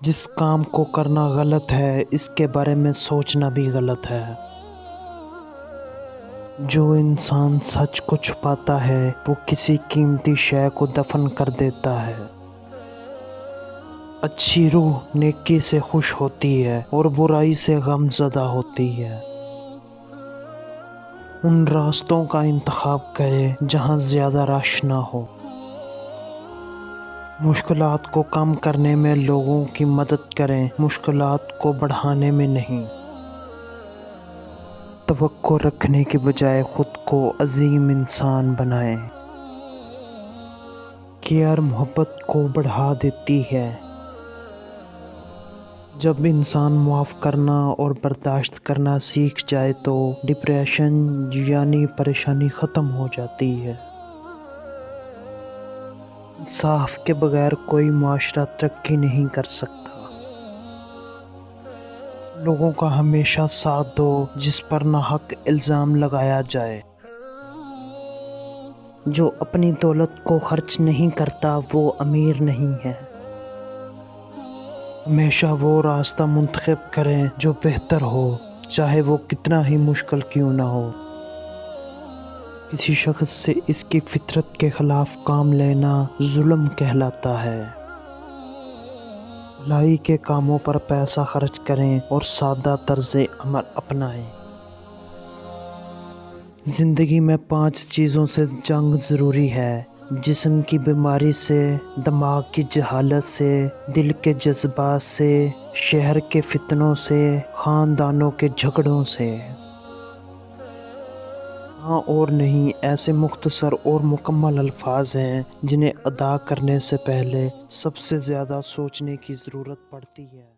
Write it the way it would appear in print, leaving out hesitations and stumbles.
جس کام کو کرنا غلط ہے اس کے بارے میں سوچنا بھی غلط ہے۔ جو انسان سچ کو چھپاتا ہے وہ کسی قیمتی شے کو دفن کر دیتا ہے۔ اچھی روح نیکی سے خوش ہوتی ہے اور برائی سے غم زدہ ہوتی ہے۔ ان راستوں کا انتخاب کرے جہاں زیادہ رش نہ ہو۔ مشکلات کو کم کرنے میں لوگوں کی مدد کریں، مشکلات کو بڑھانے میں نہیں۔ توقع رکھنے کے بجائے خود کو عظیم انسان بنائیں۔ کیئر محبت کو بڑھا دیتی ہے۔ جب انسان معاف کرنا اور برداشت کرنا سیکھ جائے تو ڈپریشن یعنی پریشانی ختم ہو جاتی ہے۔ انصاف کے بغیر کوئی معاشرہ ترقی نہیں کر سکتا۔ لوگوں کا ہمیشہ ساتھ دو جس پر ناحق الزام لگایا جائے۔ جو اپنی دولت کو خرچ نہیں کرتا وہ امیر نہیں ہے۔ ہمیشہ وہ راستہ منتخب کریں جو بہتر ہو، چاہے وہ کتنا ہی مشکل کیوں نہ ہو۔ کسی شخص سے اس کی فطرت کے خلاف کام لینا ظلم کہلاتا ہے۔ بھلائی کے کاموں پر پیسہ خرچ کریں اور سادہ طرز عمل اپنائیں۔ زندگی میں 5 چیزوں سے جنگ ضروری ہے: جسم کی بیماری سے، دماغ کی جہالت سے، دل کے جذبات سے، شہر کے فتنوں سے، خاندانوں کے جھگڑوں سے۔ ہاں اور نہیں ایسے مختصر اور مکمل الفاظ ہیں جنہیں ادا کرنے سے پہلے سب سے زیادہ سوچنے کی ضرورت پڑتی ہے۔